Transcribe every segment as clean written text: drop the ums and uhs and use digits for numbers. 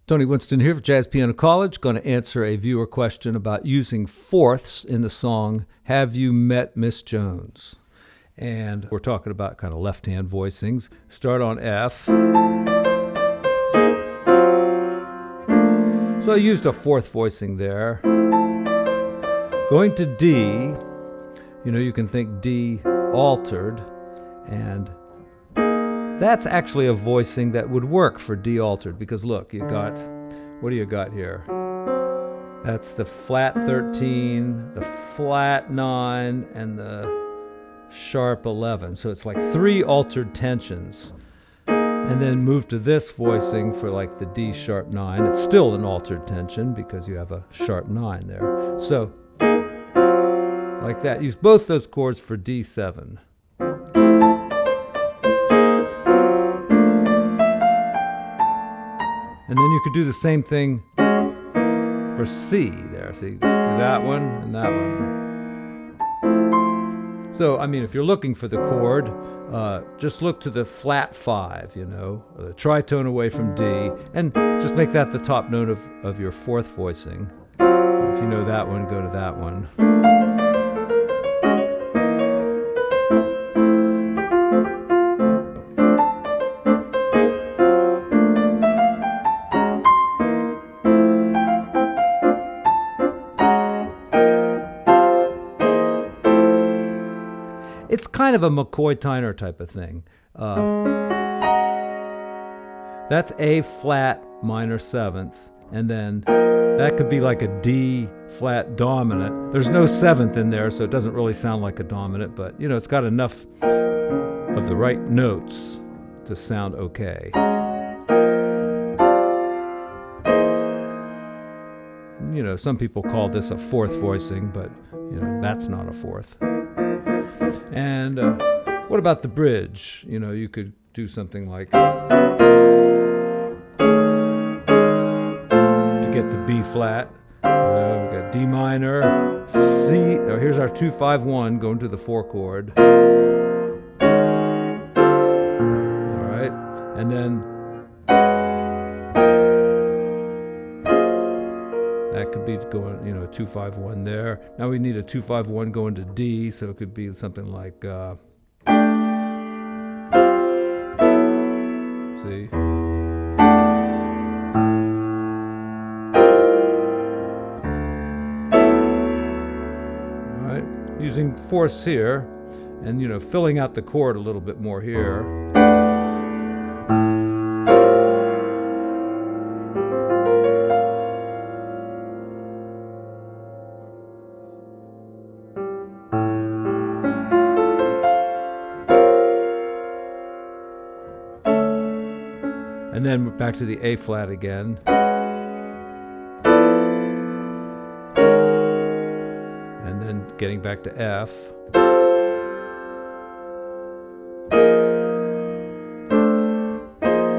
Tony Winston here for Jazz Piano College. Going to answer a viewer question about using fourths in the song Have You Met Miss Jones? And we're talking about kind of left-hand voicings. Start on F. So I used a fourth voicing there. Going to D, you can think D altered, and that's actually a voicing that would work for D altered, because look, what do you got here? That's the flat 13, the flat 9, and the sharp 11. So it's like 3 altered tensions. And then move to this voicing for like the D sharp 9. It's still an altered tension because you have a sharp 9 there. So, like that. Use both those chords for D7. And then you could do the same thing for C there. So you do that one and that one. So, if you're looking for the chord, just look to the flat 5, the tritone away from D, and just make that the top note of your fourth voicing. If you know that one, go to that one. It's kind of a McCoy-Tyner type of thing. That's A flat minor 7th, and then that could be like a D flat dominant. There's no 7th in there, so it doesn't really sound like a dominant, but it's got enough of the right notes to sound okay. Some people call this a fourth voicing, but that's not a fourth. And what about the bridge? You could do something like to get the B flat. We got D minor, C. Here's our 2-5-1 going to the 4 chord. All right, and then that could be going, 2-5-1 there. Now we need a 2-5-1 going to D, so it could be something like, see? All right, using fourths here, and filling out the chord a little bit more here. And then we're back to the A flat again. And then getting back to F.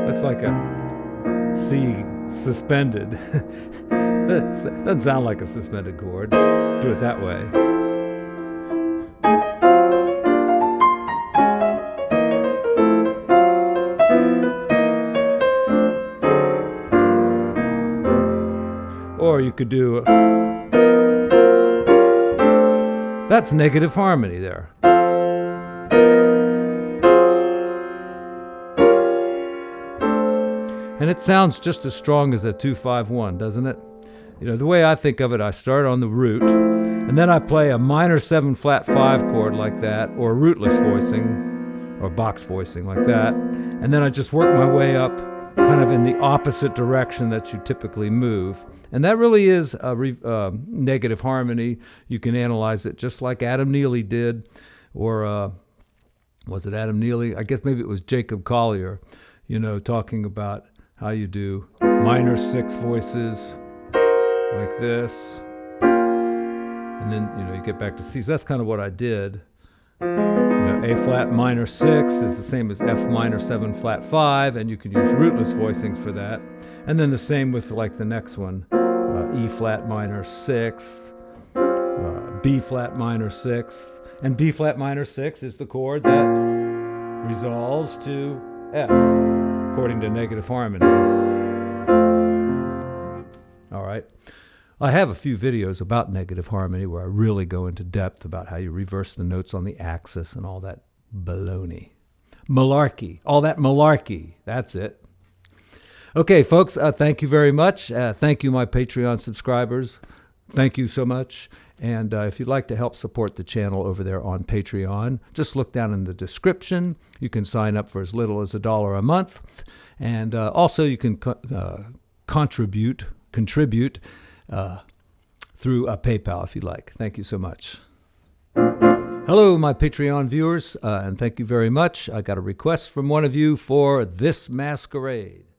That's like a C suspended. Doesn't sound like a suspended chord. Do it that way. Or you could do, that's negative harmony there. And it sounds just as strong as a 2-5-1, doesn't it? The way I think of it, I start on the root, and then I play a minor 7 flat 5 chord like that, or a rootless voicing, or box voicing like that, and then I just work my way up kind of in the opposite direction that you typically move. And that really is a negative harmony. You can analyze it just like Adam Neely did, or was it Adam Neely? I guess maybe it was Jacob Collier, talking about how you do minor 6 voices like this. And then, you get back to C. So that's kind of what I did. A flat minor 6 is the same as F minor 7 flat 5, and you can use rootless voicings for that. And then the same with like the next one, E flat minor 6th, B flat minor 6th, and B flat minor 6 is the chord that resolves to F, according to negative harmony. right? I have a few videos about negative harmony where I really go into depth about how you reverse the notes on the axis and all that baloney. Malarkey. All that malarkey. That's it. Okay, folks, thank you very much. Thank you, my Patreon subscribers. Thank you so much. And if you'd like to help support the channel over there on Patreon, just look down in the description. You can sign up for as little as $1 a month. And also you can contribute through PayPal if you'd like. Thank you so much. Hello, my Patreon viewers, and thank you very much. I got a request from one of you for This Masquerade.